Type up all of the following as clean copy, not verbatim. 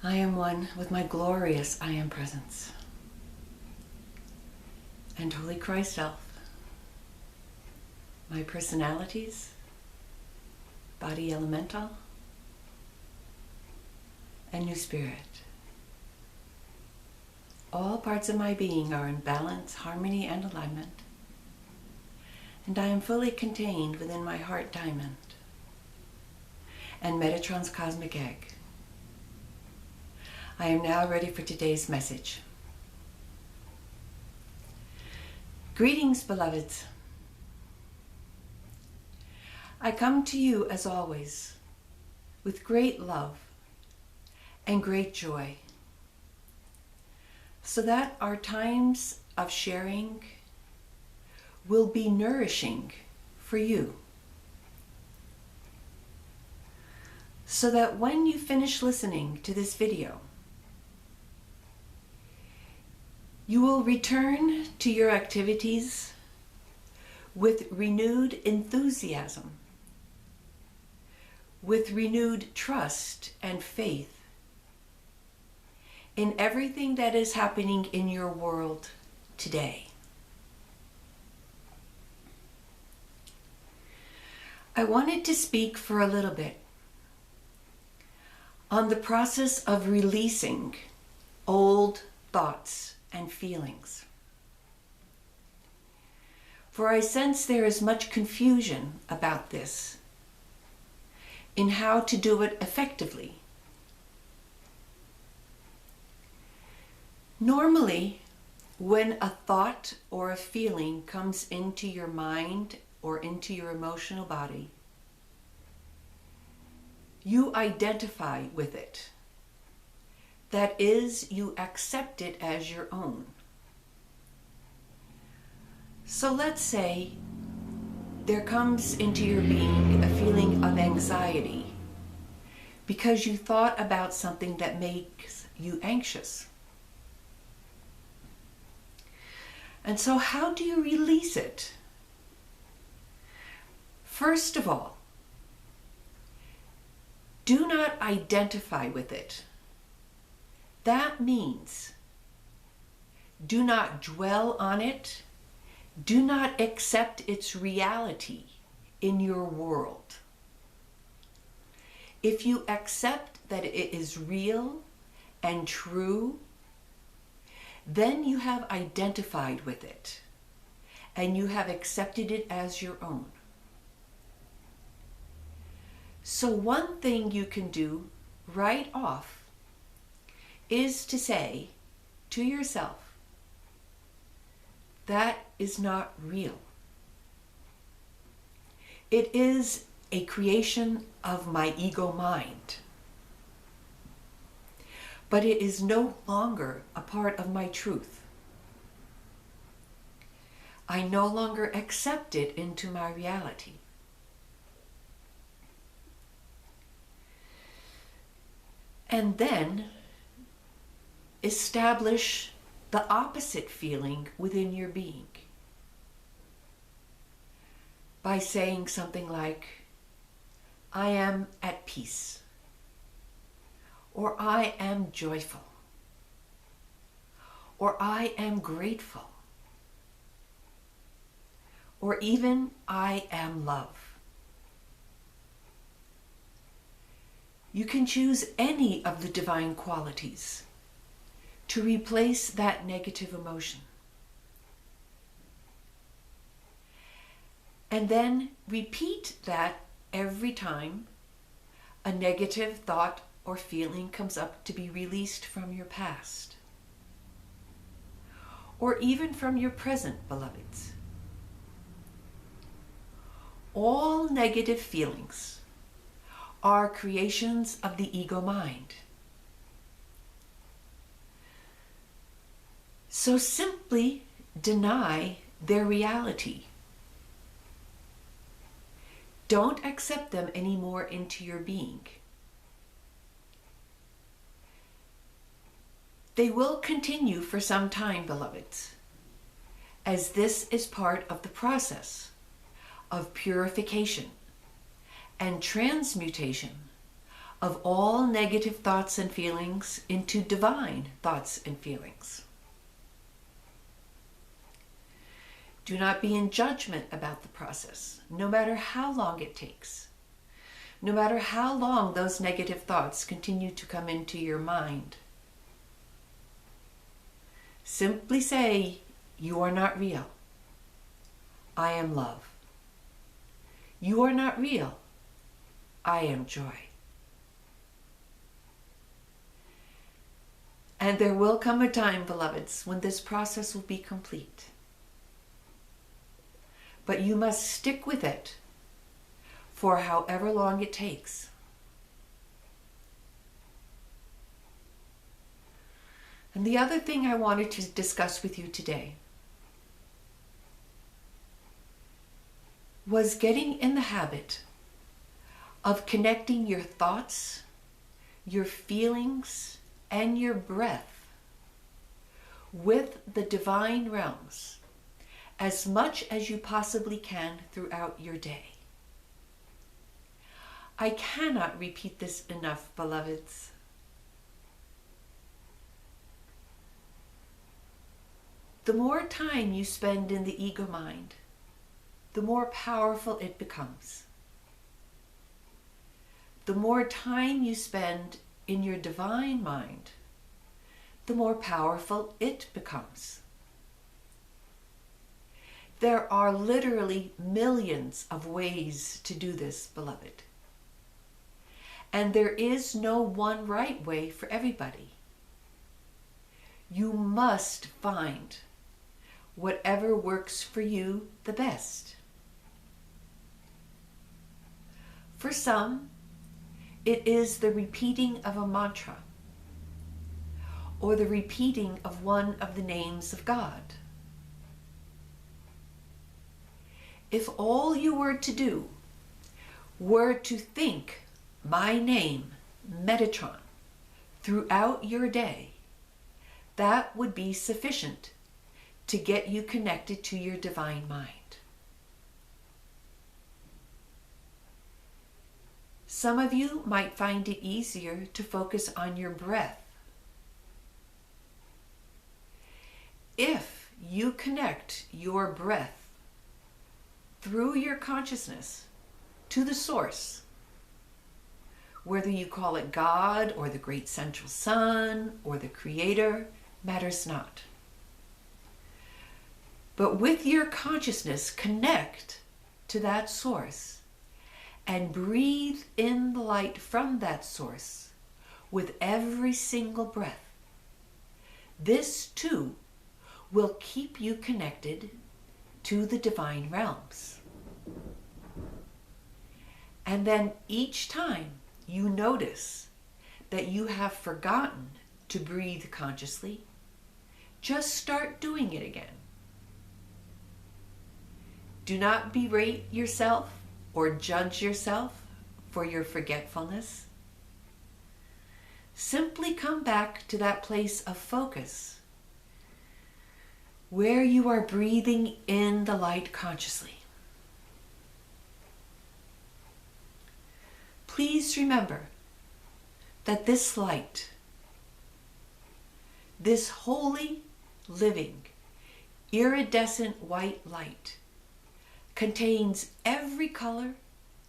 I am one with my glorious I Am presence and Holy Christ Self, my personalities, body elemental, and new spirit. All parts of my being are in balance, harmony, and alignment, and I am fully contained within my heart diamond and Metatron's cosmic egg. I am now ready for today's message. Greetings, beloveds. I come to you, as always, with great love and great joy, so that our times of sharing will be nourishing for you, so that when you finish listening to this video, you will return to your activities with renewed enthusiasm, with renewed trust and faith in everything that is happening in your world today. I wanted to speak for a little bit on the process of releasing old thoughts and feelings. For I sense there is much confusion about this, in how to do it effectively. Normally, when a thought or a feeling comes into your mind or into your emotional body, you identify with it. That is, you accept it as your own. So let's say there comes into your being a feeling of anxiety because you thought about something that makes you anxious. And so how do you release it? First of all, do not identify with it. That means do not dwell on it. Do not accept its reality in your world. If you accept that it is real and true, then you have identified with it and you have accepted it as your own. So one thing you can do right off is to say to yourself, that is not real. It is a creation of my ego mind, but it is no longer a part of my truth. I no longer accept it into my reality. And then establish the opposite feeling within your being by saying something like, I am at peace, or I am joyful, or I am grateful, or even I am love. You can choose any of the divine qualities to replace that negative emotion. And then repeat that every time a negative thought or feeling comes up to be released from your past, or even from your present, beloveds. All negative feelings are creations of the ego mind. So simply deny their reality. Don't accept them anymore into your being. They will continue for some time, beloveds, as this is part of the process of purification and transmutation of all negative thoughts and feelings into divine thoughts and feelings. Do not be in judgment about the process, no matter how long it takes. No matter how long those negative thoughts continue to come into your mind. Simply say, you are not real. I am love. You are not real. I am joy. And there will come a time, beloveds, when this process will be complete. But you must stick with it for however long it takes. And the other thing I wanted to discuss with you today was getting in the habit of connecting your thoughts, your feelings, and your breath with the divine realms as much as you possibly can throughout your day. I cannot repeat this enough, beloveds. The more time you spend in the ego mind, the more powerful it becomes. The more time you spend in your divine mind, the more powerful it becomes. There are literally millions of ways to do this, beloved. And there is no one right way for everybody. You must find whatever works for you the best. For some, it is the repeating of a mantra or the repeating of one of the names of God. If all you were to do were to think my name, Metatron, throughout your day, that would be sufficient to get you connected to your divine mind. Some of you might find it easier to focus on your breath. If you connect your breath through your consciousness to the source, whether you call it God or the great central sun or the Creator, matters not. But with your consciousness, connect to that source and breathe in the light from that source with every single breath. This too will keep you connected to the divine realms. And then each time you notice that you have forgotten to breathe consciously, just start doing it again. Do not berate yourself or judge yourself for your forgetfulness. Simply come back to that place of focus where you are breathing in the light consciously. Please remember that this light, this holy, living, iridescent white light, contains every color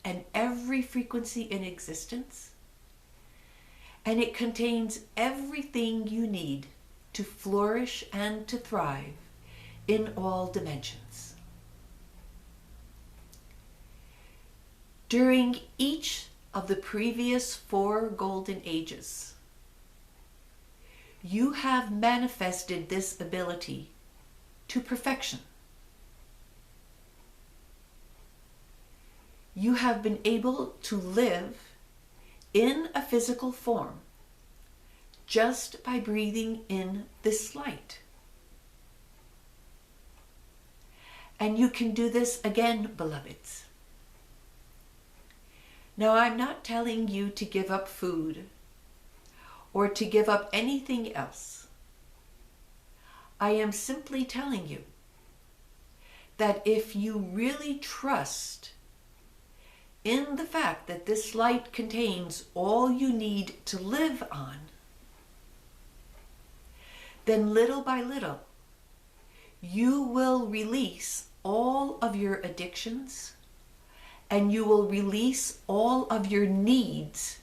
and every frequency in existence, and it contains everything you need to flourish and to thrive in all dimensions. During each of the previous 4 golden ages, you have manifested this ability to perfection. You have been able to live in a physical form just by breathing in this light. And you can do this again, beloveds. Now, I'm not telling you to give up food or to give up anything else. I am simply telling you that if you really trust in the fact that this light contains all you need to live on, then little by little, you will release all of your addictions and you will release all of your needs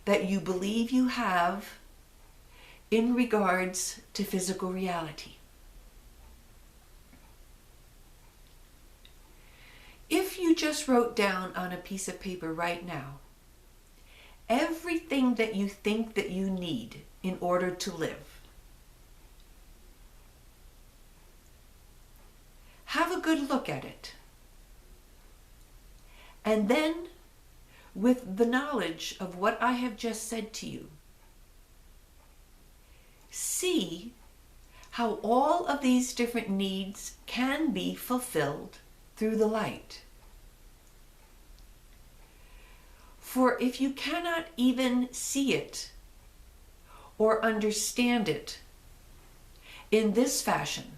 that you believe you have in regards to physical reality. If you just wrote down on a piece of paper right now everything that you think that you need in order to live, have a good look at it. And then, with the knowledge of what I have just said to you, see how all of these different needs can be fulfilled through the light. For if you cannot even see it or understand it in this fashion,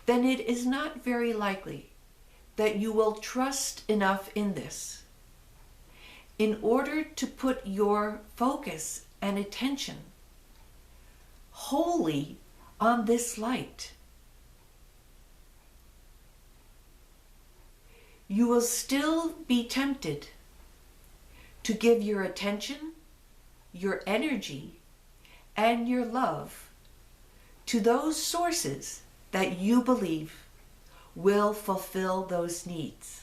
then it is not very likely that you will trust enough in this in order to put your focus and attention wholly on this light. You will still be tempted to give your attention, your energy, and your love to those sources that you believe will fulfill those needs.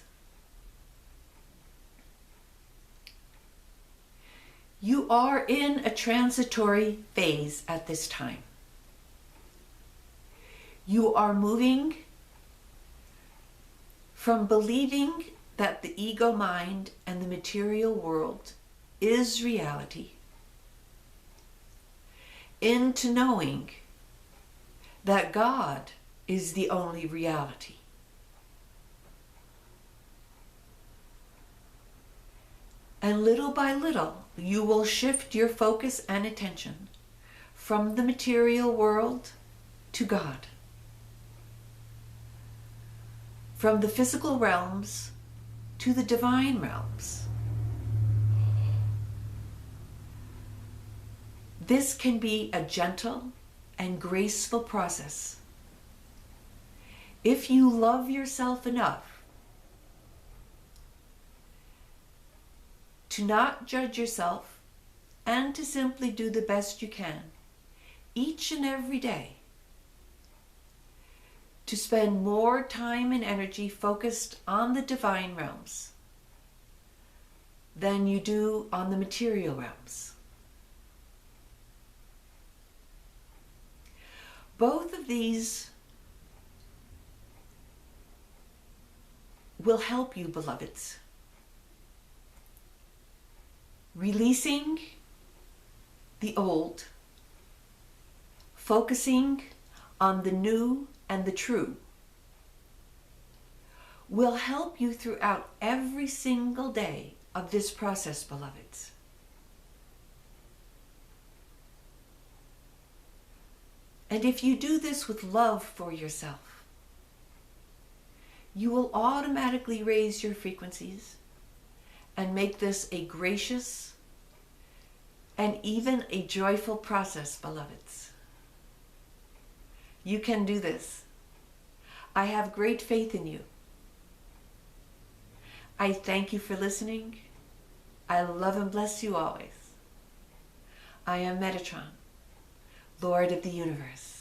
You are in a transitory phase at this time. You are moving from believing that the ego mind and the material world is reality into knowing that God is the only reality. And little by little, you will shift your focus and attention from the material world to God, from the physical realms to the divine realms. This can be a gentle and graceful process if you love yourself enough to not judge yourself and to simply do the best you can each and every day to spend more time and energy focused on the divine realms than you do on the material realms. Both of these will help you, beloveds. Releasing the old, focusing on the new and the true, will help you throughout every single day of this process, beloveds. And if you do this with love for yourself, you will automatically raise your frequencies and make this a gracious and even a joyful process, beloveds. You can do this. I have great faith in you. I thank you for listening. I love and bless you always. I am Metatron, Lord of the Universe.